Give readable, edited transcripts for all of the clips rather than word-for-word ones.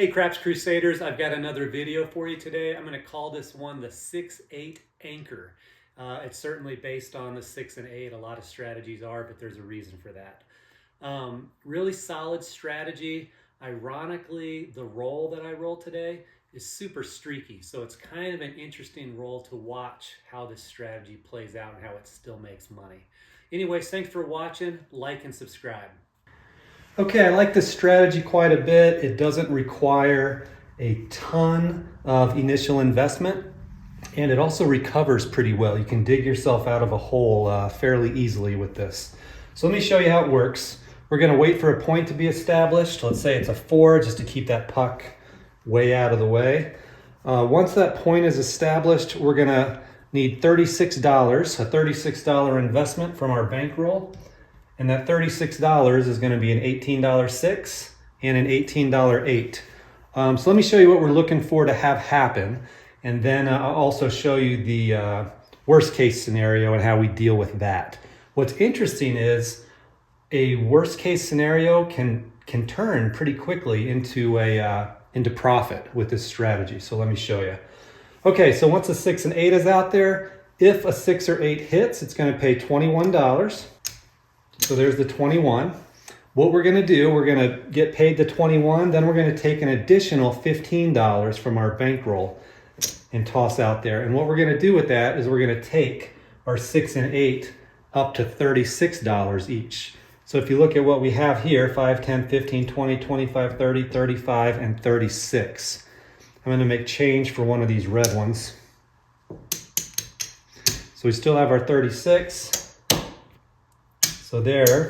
Hey Craps Crusaders, I've got another video for you today. I'm going to call this one the 6-8 Anchor. It's certainly based on the 6 and 8. A lot of strategies are, but there's a reason for that. Really solid strategy. Ironically, the roll that I rolled today is super streaky, so it's kind of an interesting roll to watch how this strategy plays out and how it still makes money. Anyways, thanks for watching. Like and subscribe. Okay, I like this strategy quite a bit. It doesn't require a ton of initial investment, and it also recovers pretty well. You can dig yourself out of a hole fairly easily with this. So let me show you how it works. We're gonna wait for a point to be established. Let's say it's a 4, just to keep that puck way out of the way. Once that point is established, we're gonna need $36, a $36 investment from our bankroll. And that $36 is going to be an $18 6 and an $18 8. So let me show you what we're looking for to have happen. And then I'll also show you the worst case scenario and how we deal with that. What's interesting is a worst case scenario can turn pretty quickly into profit with this strategy. So let me show you. Okay, so once a 6 and 8 is out there, if a 6 or 8 hits, it's going to pay $21. So there's the 21. What we're going to do, we're going to get paid the 21, then we're going to take an additional $15 from our bankroll and toss out there. And what we're going to do with that is we're going to take our 6 and 8 up to $36 each. So if you look at what we have here, 5, 10, 15, 20, 25, 30, 35, and 36. I'm going to make change for one of these red ones. So we still have our 36. So there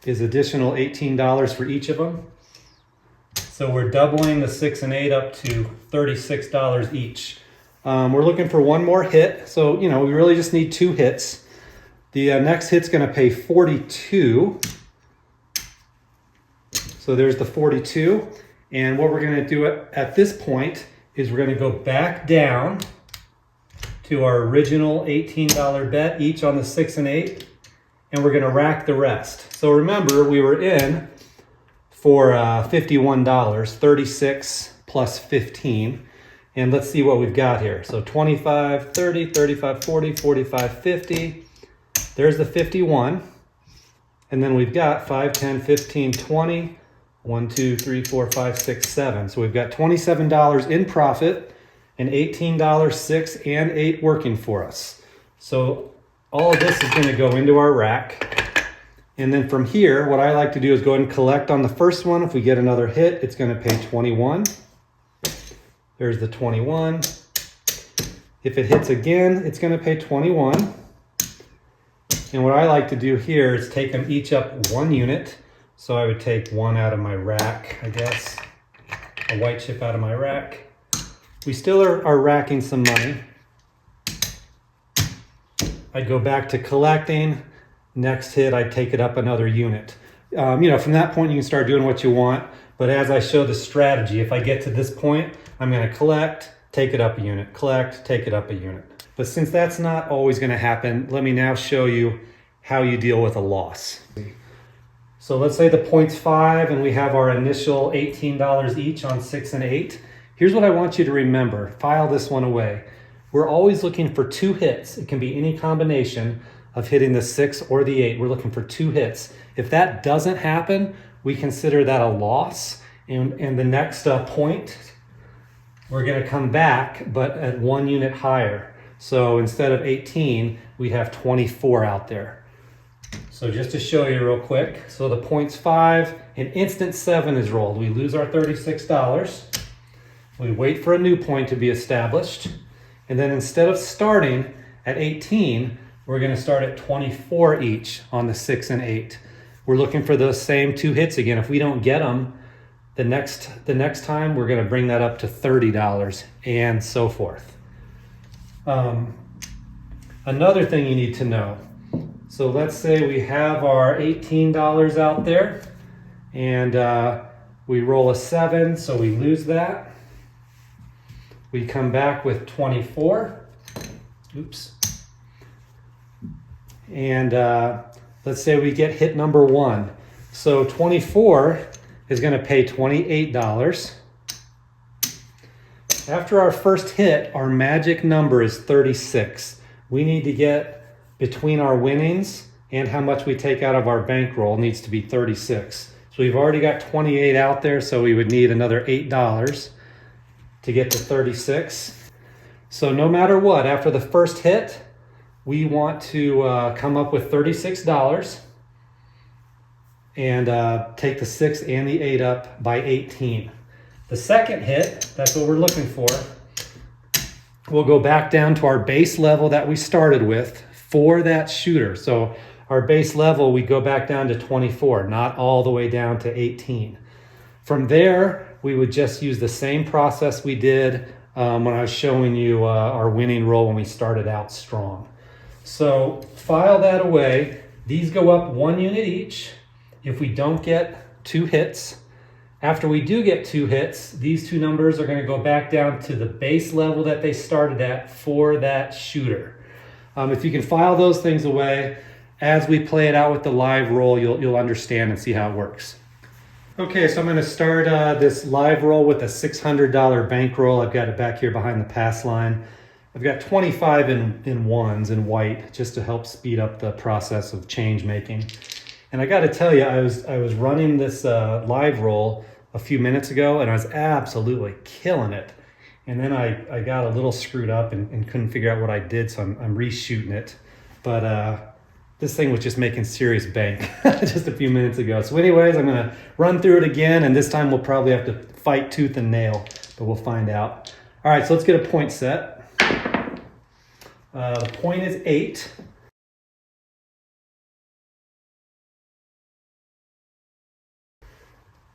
is additional $18 for each of them. So we're doubling the 6 and 8 up to $36 each. We're looking for one more hit. So, we really just need 2 hits. The next hit's going to pay 42. So there's the 42. And what we're going to do at this point is we're going to go back down to our original $18 bet each on the 6 and 8, and we're gonna rack the rest. So remember, we were in for $51, 36 plus 15, and let's see what we've got here. So 25, 30, 35, 40, 45, 50, there's the 51, and then we've got 5, 10, 15, 20, 1, 2, 3, 4, 5, 6, 7. So we've got $27 in profit, and $18, 6, and 8 working for us. So all of this is going to go into our rack. And then from here, what I like to do is go ahead and collect on the first one. If we get another hit, it's going to pay 21. There's the 21. If it hits again, it's going to pay 21. And what I like to do here is take them each up 1 unit. So I would take 1 out of my rack, I guess. A white chip out of my rack. We still are racking some money. I'd go back to collecting. Next hit, I'd take it up another unit. From that point, you can start doing what you want. But as I show the strategy, if I get to this point, I'm going to collect, take it up a unit, collect, take it up a unit. But since that's not always going to happen, let me now show you how you deal with a loss. So let's say the point's 5 and we have our initial $18 each on 6 and 8. Here's what I want you to remember. File this one away. We're always looking for 2 hits. It can be any combination of hitting the 6 or the 8. We're looking for 2 hits. If that doesn't happen, we consider that a loss. And the next point, we're going to come back, but at 1 unit higher. So instead of 18, we have 24 out there. So just to show you real quick. So the point's 5, an instant 7 is rolled. We lose our $36. We wait for a new point to be established, and then instead of starting at 18, we're going to start at 24 each on the 6 and 8. We're looking for those same 2 hits again. If we don't get them, the next time we're going to bring that up to $30 and so forth. Another thing you need to know. So let's say we have our $18 out there, and we roll a 7, so we lose that. We come back with 24. Oops. And let's say we get hit number 1. So 24 is going to pay $28. After our first hit, our magic number is 36. We need to get between our winnings and how much we take out of our bankroll needs to be 36. So we've already got 28 out there, so we would need another $8 to get to 36. So no matter what, after the first hit, we want to come up with $36 and take the 6 and the 8 up by 18. The second hit, that's what we're looking for. We'll go back down to our base level that we started with for that shooter. So our base level, we go back down to 24, not all the way down to 18. From there, we would just use the same process we did when I was showing you our winning roll when we started out strong. So file that away. These go up 1 unit each if we don't get 2 hits. After we do get 2 hits, these 2 numbers are going to go back down to the base level that they started at for that shooter. If you can file those things away, as we play it out with the live roll, you'll understand and see how it works. Okay, so I'm going to start this live roll with a $600 bankroll. I've got it back here behind the pass line. I've got 25 in ones in white just to help speed up the process of change making. And I got to tell you, I was running this live roll a few minutes ago, and I was absolutely killing it. And then I got a little screwed up and couldn't figure out what I did, so I'm reshooting it. But this thing was just making serious bank just a few minutes ago. So anyways, I'm gonna run through it again, and this time we'll probably have to fight tooth and nail, but we'll find out. All right, so let's get a point set. The point is 8.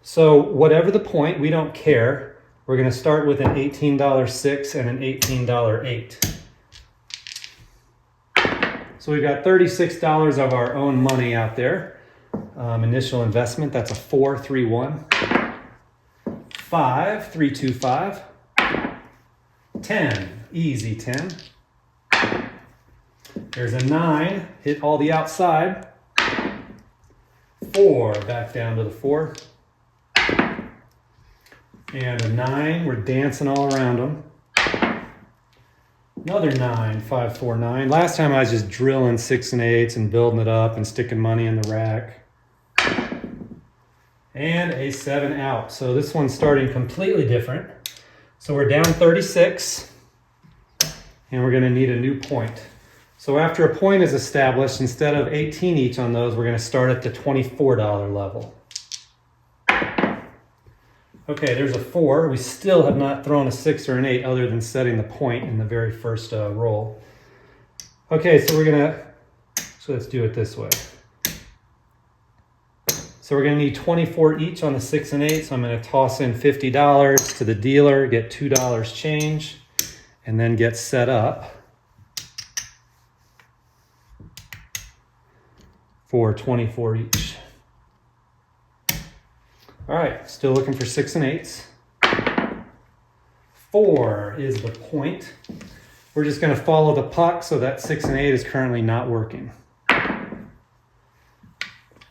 So whatever the point, we don't care. We're going to start with an $18 6 and an $18 8. So we've got $36 of our own money out there. Initial investment, that's a 4, 3, 1. 5, 3, 2, 5. 10, easy 10. There's a 9, hit all the outside. 4, back down to the 4. And a 9, we're dancing all around them. Another 9, 5, 4, 9. Last time I was just drilling 6 and 8s and building it up and sticking money in the rack. And a 7 out. So this one's starting completely different. So we're down 36, and we're gonna need a new point. So after a point is established, instead of 18 each on those, we're gonna start at the $24 level. Okay, there's a 4. We still have not thrown a 6 or an 8 other than setting the point in the very first roll. Okay, so let's do it this way. So we're gonna need 24 each on the 6 and 8, so I'm gonna toss in $50 to the dealer, get $2 change, and then get set up for 24 each. All right, still looking for 6 and 8s. 4 is the point. We're just gonna follow the puck, so that 6 and 8 is currently not working.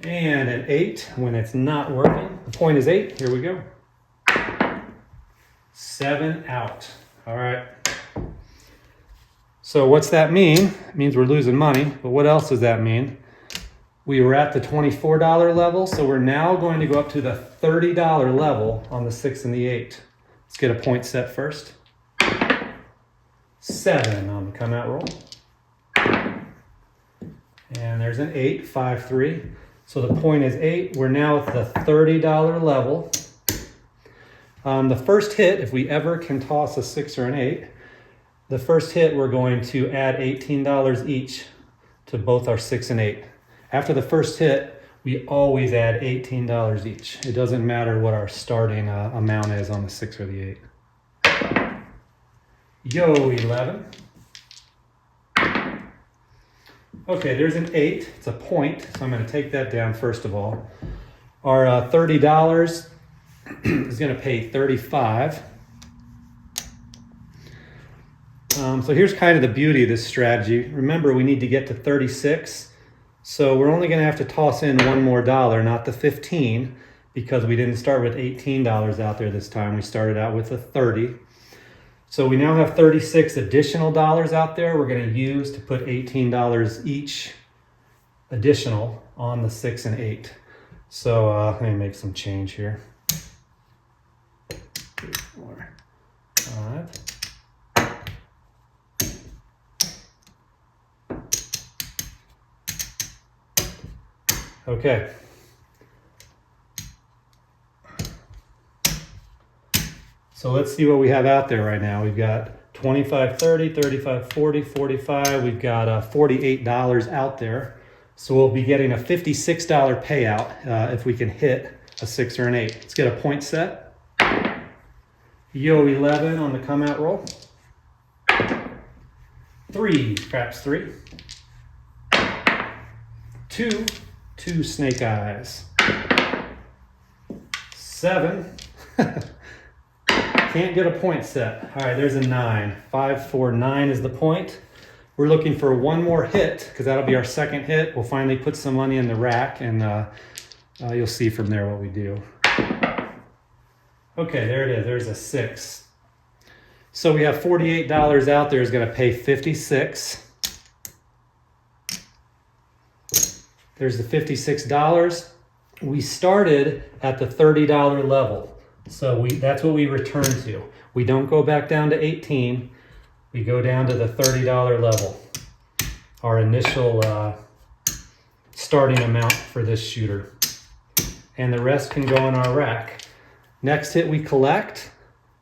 And an 8 when it's not working. The point is 8, here we go. 7 out, all right. So what's that mean? It means we're losing money, but what else does that mean? We were at the $24 level, so we're now going to go up to the $30 level on the 6 and the 8. Let's get a point set first. 7 on the come out roll. And there's an 8, 5, 3. So the point is 8. We're now at the $30 level. The first hit, if we ever can toss a 6 or an 8, the first hit we're going to add $18 each to both our 6 and 8. After the first hit, we always add $18 each. It doesn't matter what our starting amount is on the 6 or the 8. Yo, 11. Okay, there's an 8. It's a point, so I'm going to take that down first of all. Our $30 is going to pay 35. So here's kind of the beauty of this strategy. Remember, we need to get to 36. So we're only going to have to toss in one more dollar, not the 15, because we didn't start with $18 out there this time. We started out with a 30. So we now have 36 additional dollars out there we're going to use to put $18 each additional on the 6 and 8. So let me make some change here. 3, 4, 5. Okay. So let's see what we have out there right now. We've got 25, 30, 35, 40, 45. We've got $48 out there. So we'll be getting a $56 payout if we can hit a 6 or an 8. Let's get a point set. Yo 11 on the come out roll. 3, craps 3. 2, 2 snake eyes. 7. Can't get a point set. All right, there's a 9. 5, 4, 9 is the point. We're looking for one more hit because that'll be our second hit. We'll finally put some money in the rack and you'll see from there what we do. Okay, there it is. There's a 6. So we have $48 out there is going to pay 56. There's the $56. We started at the $30 level. So that's what we return to. We don't go back down to 18. We go down to the $30 level. Our initial starting amount for this shooter. And the rest can go in our rack. Next hit we collect.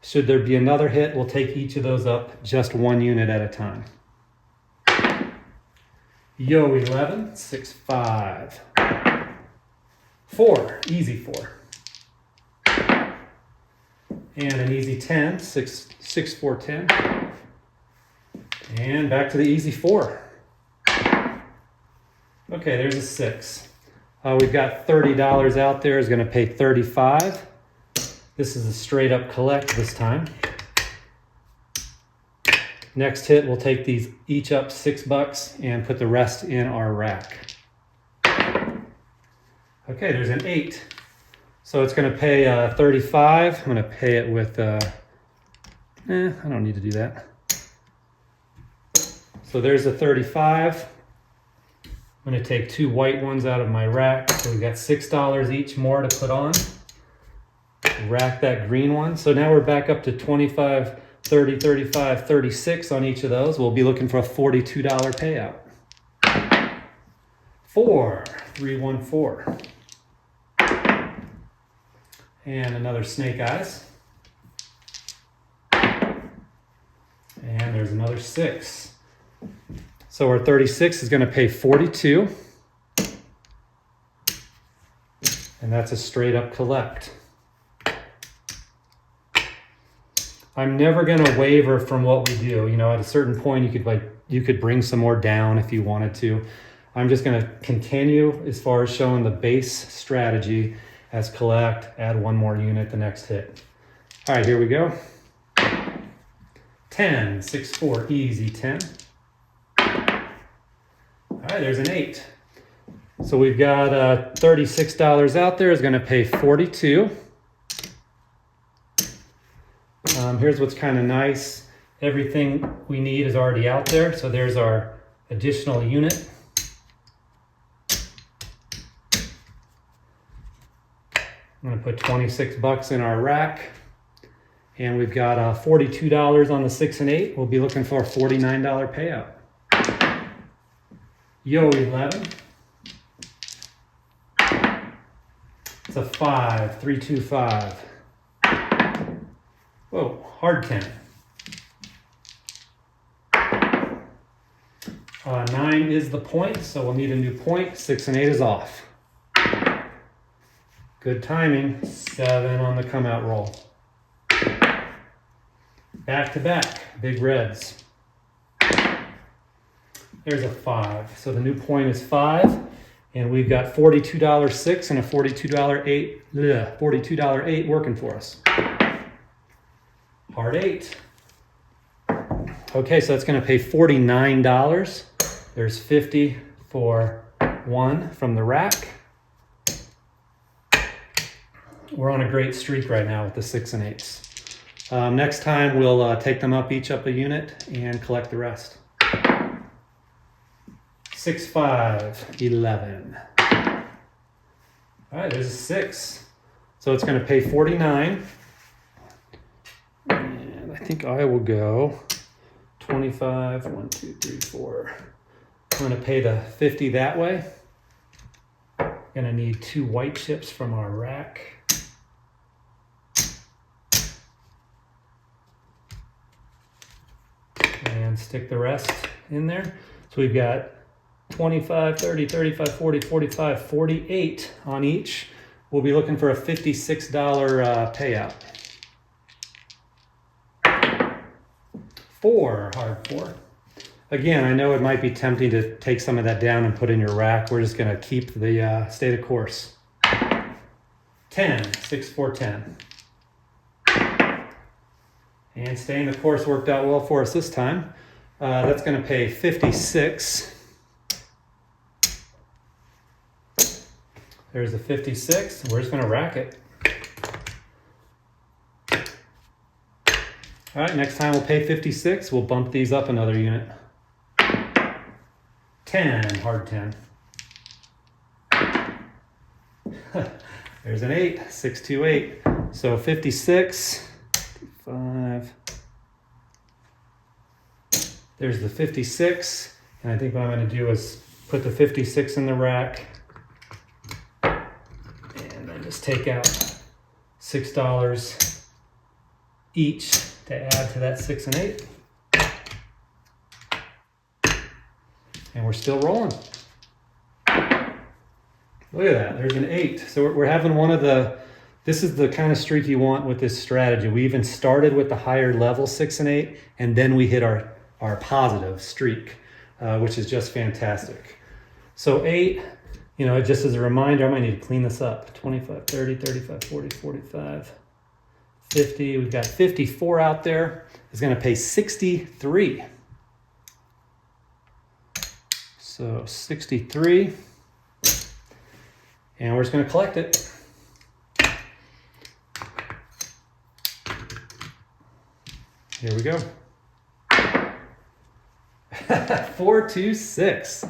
Should there be another hit, we'll take each of those up just 1 unit at a time. Yo 11, 6, 5. 4, easy 4. And an easy 10, 6, 6, 4, 10. And back to the easy 4. Okay, there's a 6. We've got $30 out there is going to pay 35. This is a straight up collect this time. Next hit, we'll take these each up $6 and put the rest in our rack. Okay, there's an 8. So it's going to pay 35. I'm going to pay it with, I don't need to do that. So there's a 35. I'm going to take 2 white ones out of my rack. So we've got $6 each more to put on. Rack that green one. So now we're back up to 25, 30, 35, 36 on each of those. We'll be looking for a $42 payout. 4, 3, 1, 4. And another snake eyes. And there's another 6. So our 36 is going to pay 42. And that's a straight up collect. I'm never going to waver from what we do. You know, at a certain point you could bring some more down if you wanted to. I'm just going to continue as far as showing the base strategy as collect, add 1 more unit the next hit. All right, here we go. 10, 6, 4, easy 10. All right, there's an 8. So we've got $36 out there is going to pay 42. Here's what's kind of nice. Everything we need is already out there. So there's our additional unit. I'm going to put $26 in our rack. And we've got $42 on the 6 and 8. We'll be looking for a $49 payout. Yo 11. It's a 5, 3, 2, 5. Whoa, hard 10. 9 is the point, so we'll need a new point. 6 and 8 is off. Good timing. 7 on the come out roll. Back to back, big reds. There's a 5. So the new point is 5. And we've got $42 6 and a $42 8. $42 8 working for us. Hard 8. Okay, so that's going to pay $49. There's 50 for 1 from the rack. we're on a great streak right now with the 6 and 8s. Next time we'll take them up each up a unit and collect the rest. 6, 5, 11. All right, there's a 6. So it's going to pay 49. And I think I will go 25, 1, 2, 3, 4. I'm going to pay the 50 that way. Going to need 2 white chips from our rack. And stick the rest in there. So we've got 25, 30, 35, 40, 45, 48 on each. We'll be looking for a $56 payout. 4, hard 4. Again, I know it might be tempting to take some of that down and put in your rack. We're just gonna keep the stay the course. 10, 6, 4, 10. And staying the course worked out well for us this time. That's gonna pay 56. There's the 56. We're just gonna rack it. All right, next time we'll pay 56. We'll bump these up another unit. 10, hard 10. There's an 8, 6, 2, 8. So 56, 5. There's the 56. And I think what I'm gonna do is put the 56 in the rack. And then just take out $6 each to add to that 6 and 8. And we're still rolling. Look at that, there's an 8. So we're having one of the, this is the kind of streak you want with this strategy. We even started with the higher level 6 and 8, and then we hit our positive streak, which is just fantastic. So 8, you know, just as a reminder, I might need to clean this up. 25, 30, 35, 40, 45, 50. We've got 54 out there. It's gonna pay 63. So 63. And we're just gonna collect it. Here we go. 4, 2, 6.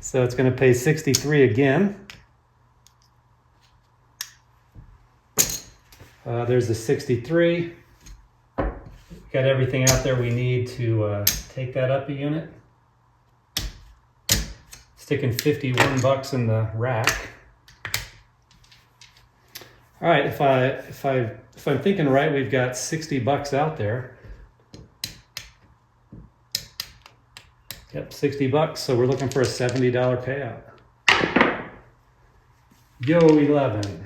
So it's gonna pay 63 again. There's the 63. Got everything out there we need to take that up a unit. Sticking 51 bucks in the rack. All right, if I'm thinking right, we've got 60 bucks out there. Yep, 60 bucks. So we're looking for a $70 payout. Yo, 11.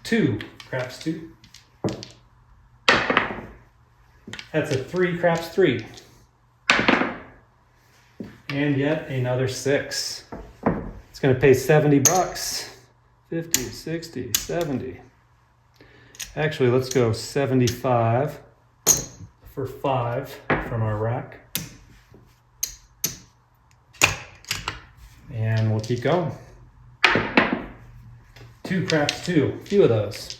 2, craps 2. That's a 3, craps 3. And yet another 6. It's gonna pay 70 bucks. 50, 60, 70. Actually, let's go 75 for 5 from our rack. And we'll keep going. 2, craps 2, a few of those.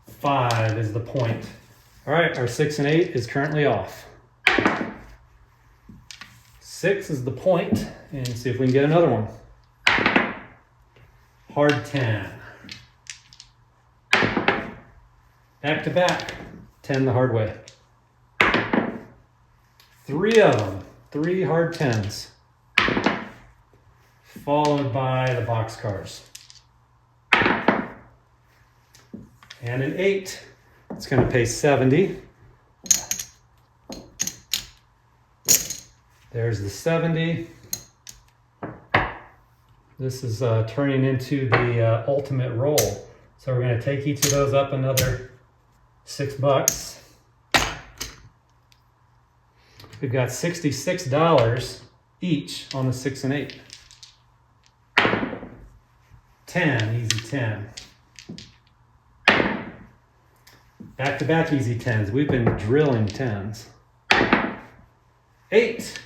5 is the point. All right, our 6 and 8 is currently off. 6 is the point, and see if we can get another one. Hard 10. Back to back, 10 the hard way. 3 of them, 3 hard 10s. Followed by the boxcars. And an 8, it's gonna pay 70. There's the 70. This is turning into the ultimate roll. So we're gonna take each of those up another 6 bucks. We've got $66 each on the 6 and 8. 10, easy 10. Back to back easy 10s. We've been drilling 10s. 8.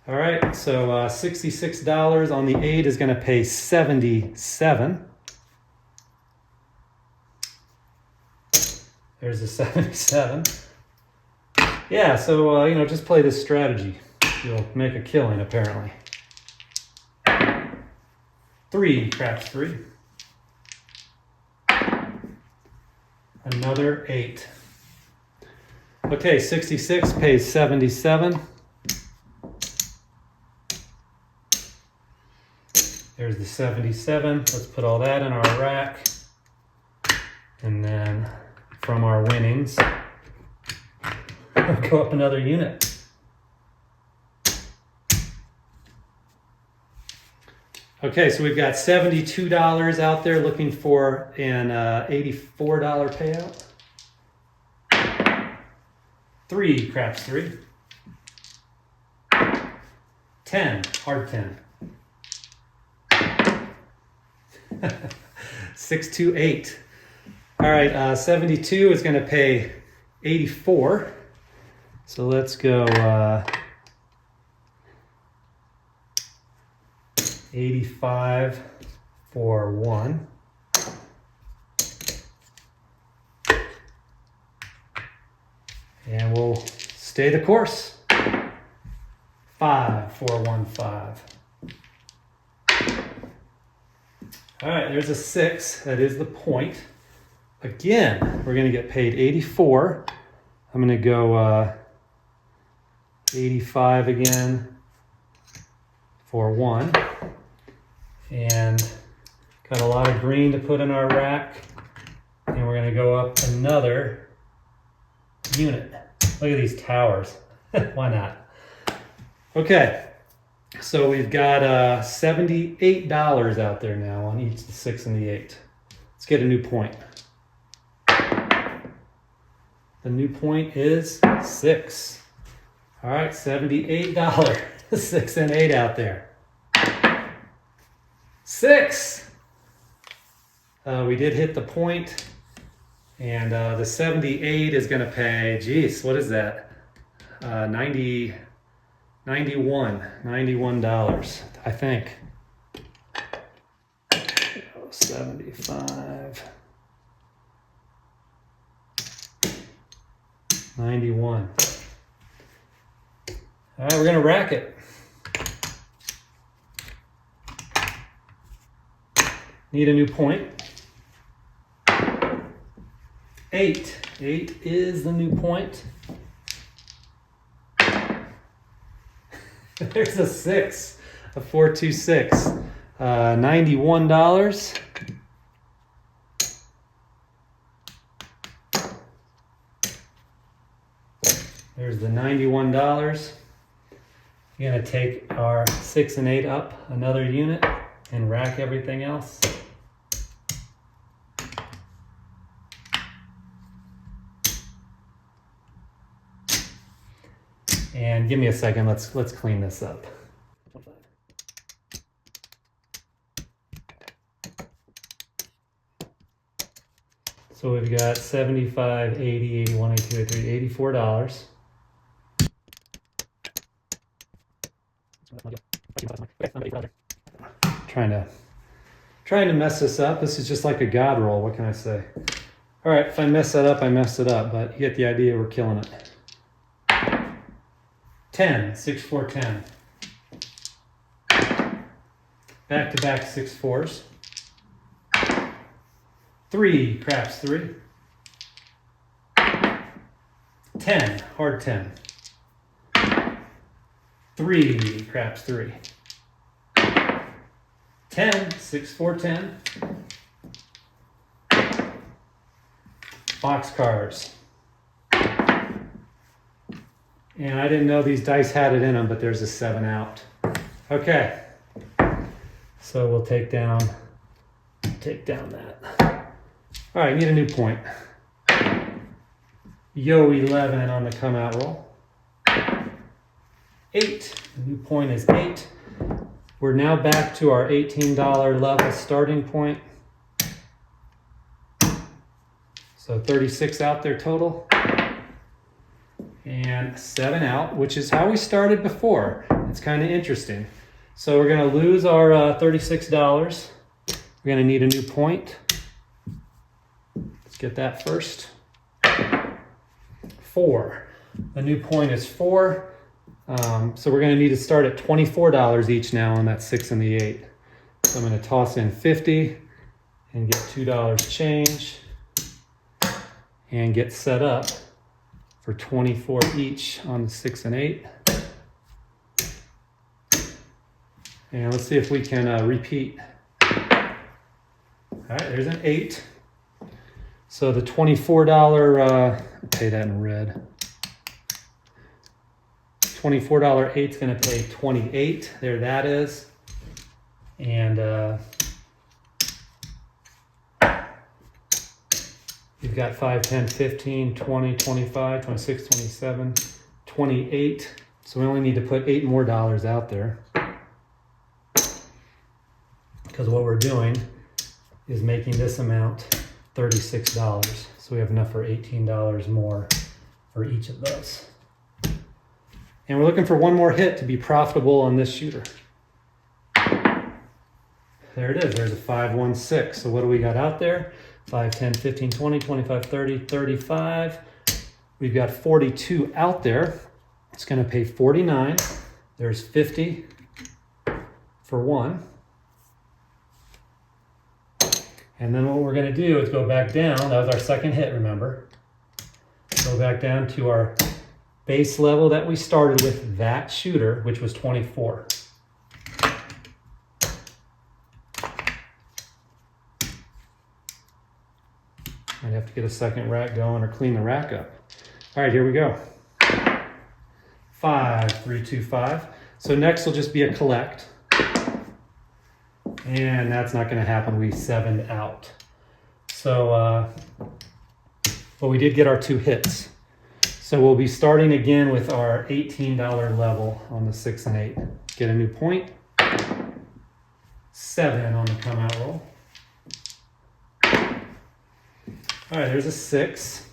All right, so $66 on the 8 is going to pay 77. There's a 77. Yeah, so, you know, just play this strategy. You'll make a killing, apparently. 3, craps 3. Another 8. Okay, 66 pays 77. There's the 77. Let's put all that in our rack. And then from our winnings, we'll go up another unit. Okay, so we've got $72 out there looking for an $84 payout. 3, craps 3. 10, hard 10. 6, 2, 8. All right, 72 is going to pay 84. So let's go 85 for 1. And we'll stay the course. 5, 4, 1, 5. All right, there's a 6. That is the point. Again, we're going to get paid 84. I'm going to go 85 again for 1. And got a lot of green to put in our rack. And we're going to go up another unit. Look at these towers. Why not? Okay. So we've got $78 out there now on each the 6 and the 8. Let's get a new point. The new point is 6. All right, $78. 6 and 8 out there. 6. We did hit the point, and the 78 is going to pay, geez, what is that? $91, I think. 75, 91. All right, we're going to rack it. Need a new point. 8. 8 is the new point. There's a 6, a 426, $91. There's the $91. We're gonna take our 6 and 8 up another unit and rack everything else. And give me a second, let's clean this up. So we've got 75, 80, 81, 82, 83, $84. Trying to mess this up. This is just like a God roll. What can I say? All right, if I mess that up, I messed it up, but you get the idea. We're killing it. 10, 6, 4, 10. Back to back 6 4s. 3, craps 3. 10, hard 10. 3, craps 3. 10, 6, 4, 10. Boxcars. And I didn't know these dice had it in them, but there's a 7 out. Okay. So we'll take down that. All right, need a new point. Yo 11 on the come out roll. 8, the new point is 8. We're now back to our $18 level starting point. So 36 out there total. And 7 out, which is how we started before. It's kind of interesting. So we're going to lose our $36. We're going to need a new point. Let's get that first. 4. The new point is 4. So we're going to need to start at $24 each now on that 6 and the 8. So I'm going to toss in 50 and get $2 change and get set up for 24 each on the 6 and 8. And let's see if we can repeat. All right, there's an 8. So the $24, I'll pay that in red. $24 8's going to pay 28. There that is. And you've got 5, 10, 15, 20, 25, 26, 27, 28. So we only need to put 8 more dollars out there. Because what we're doing is making this amount $36. So we have enough for $18 more for each of those. And we're looking for one more hit to be profitable on this shooter. There it is. There's a 5, 1, 6. So what do we got out there? 5, 10, 15, 20, 25, 30, 35. We've got 42 out there. It's going to pay 49. There's 50 for 1. And then what we're going to do is go back down. That was our second hit, remember? Go back down to our base level that we started with that shooter, which was 24. I'd have to get a second rack going or clean the rack up. All right, here we go. 5, 3, 2, 5. So next will just be a collect. And that's not going to happen. We 7'd out. So, but we did get our 2 hits. So we'll be starting again with our $18 level on the 6 and 8. Get a new point. 7 on the come out roll. All right, there's a 6.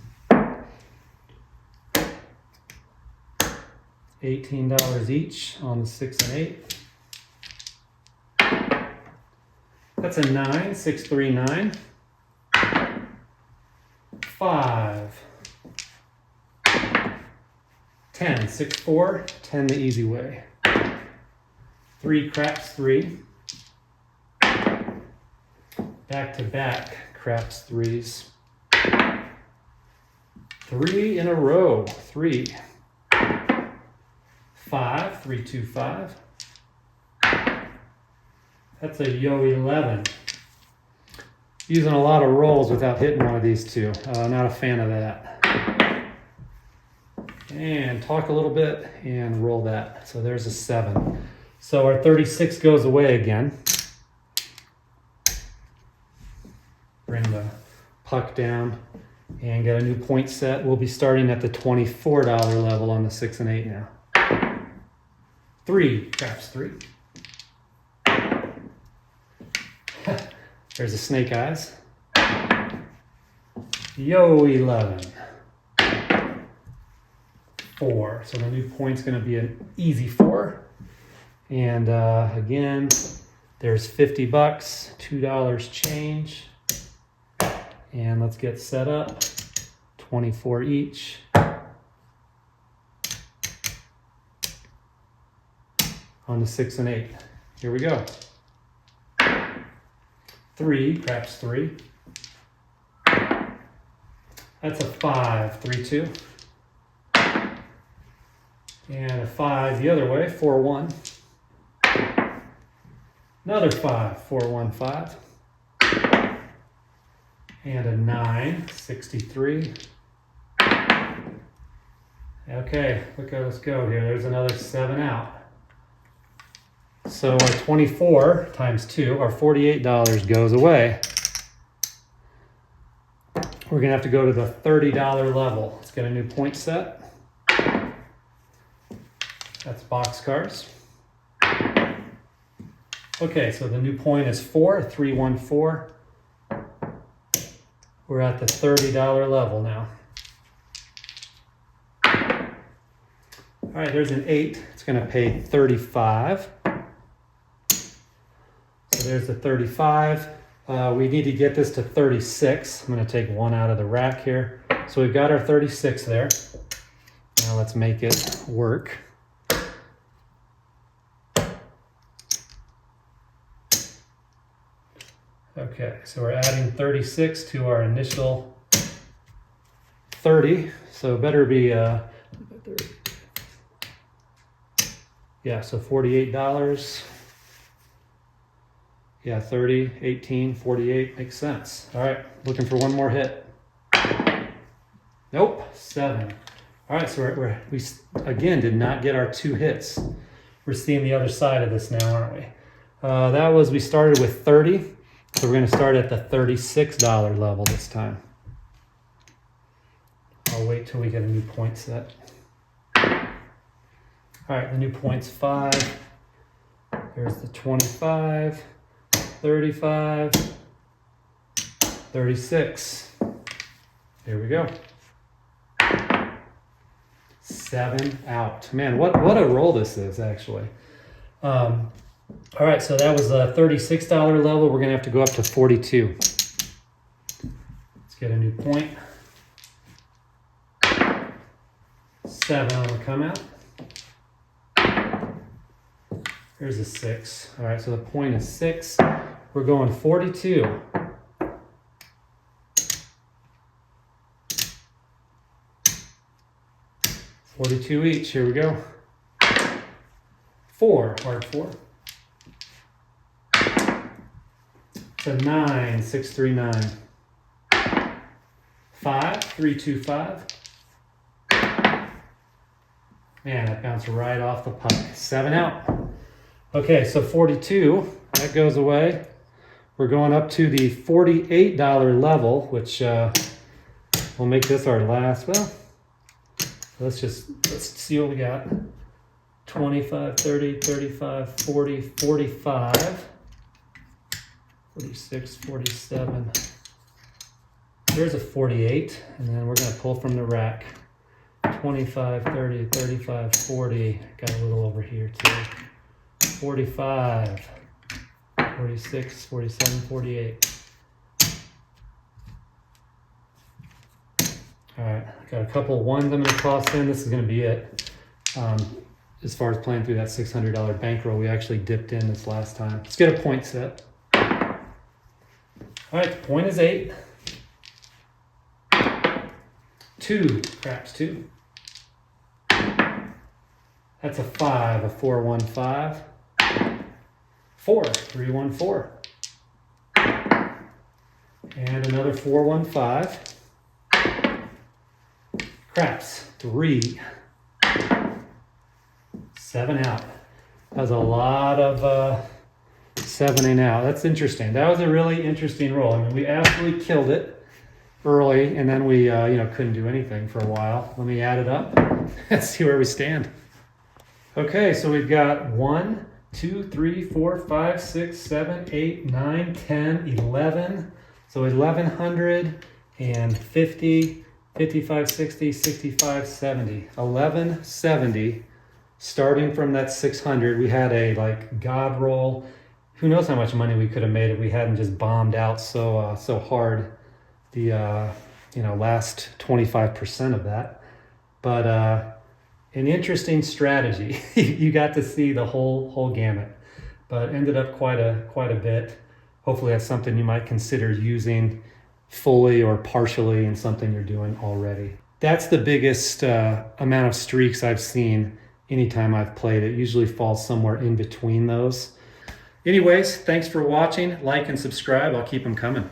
$18 each on the 6 and 8. That's a 9, 6, 3, 9. 5. 10, 6, 4, 10 the easy way. 3 craps 3. Back to back craps 3s. 3 in a row, 3. 5, 3, 2, 5. That's a Yo 11. Using a lot of rolls without hitting one of these two. Not a fan of that. And talk a little bit and roll that. So there's a 7. So our 36 goes away again. Bring the puck down and get a new point set. We'll be starting at the $24 level on the 6 and 8 now. 3, craps 3. There's a snake eyes. Yo 11. 4. So the new point's going to be an easy 4. And again, there's $50, $2 change. And let's get set up. 24 each. On the 6 and 8. Here we go. 3, craps 3. That's a 5, 3, 2. And a 5 the other way, 4, 1. Another 5, 4, 1, 5. And a 9, 63. Okay, let's go here. There's another 7 out. So our 24 times 2, our $48 goes away. We're going to have to go to the $30 level. Let's get a new point set. That's boxcars. Okay, so the new point is 4, 3, 1, 4. We're at the $30 level now. All right, there's an 8. It's going to pay 35. So there's the 35. We need to get this to 36. I'm going to take one out of the rack here. So we've got our 36 there. Now let's make it work. Okay, so we're adding 36 to our initial 30. So better be, yeah, so $48. Yeah, 30, 18, 48, makes sense. All right, looking for one more hit. Nope, 7. All right, so we again did not get our 2 hits. We're seeing the other side of this now, aren't we? We started with 30, so we're gonna start at the $36 level this time. I'll wait till we get a new point set. All right, the new point's 5. There's the 25. 35, 36. Here we go. 7 out. Man, what a roll this is, actually. All right, so that was a $36 level. We're gonna have to go up to 42. Let's get a new point. 7 on the come out. Here's a 6. All right, so the point is 6. We're going 42. $42 each. Here we go. 4, hard 4. It's a 9, 6, 3, 9. 5, 3, 2, 5. Man, that bounced right off the puck. 7 out. Okay, so 42, that goes away. We're going up to the $48 level, which will make this our last. Well, let's see what we got. 25, 30, 35, 40, 45, 46, 47. There's a 48, and then we're gonna pull from the rack. 25, 30, 35, 40. Got a little over here too. 45, 46, 47, 48. All right, got a couple ones I'm gonna toss in. This is gonna be it. As far as playing through that $600 bankroll, we actually dipped in this last time. Let's get a point set. All right, the point is 8. 2, perhaps 2. That's a 5, a 4, 1, 5. 4, 3, 1, 4. And another 4, 1, 5. Craps, 3. 7 out. That was a lot of 7ing out. That's interesting. That was a really interesting roll. I mean, we absolutely killed it early, and then we couldn't do anything for a while. Let me add it up. Let's see where we stand. Okay, so we've got 1, 2, 3, 4, 5, 6, 7, 8, 9, 10, 11. So 1,150, 55, 60, 65, 70. 1170. Starting from that 600, we had a God roll. Who knows how much money we could have made if we hadn't just bombed out so hard the last 25% of that. But an interesting strategy. You got to see the whole gamut, but ended up quite a bit. Hopefully that's something you might consider using fully or partially in something you're doing already. That's the biggest amount of streaks I've seen anytime I've played. It usually falls somewhere in between those. Anyways, thanks for watching. Like and subscribe. I'll keep them coming.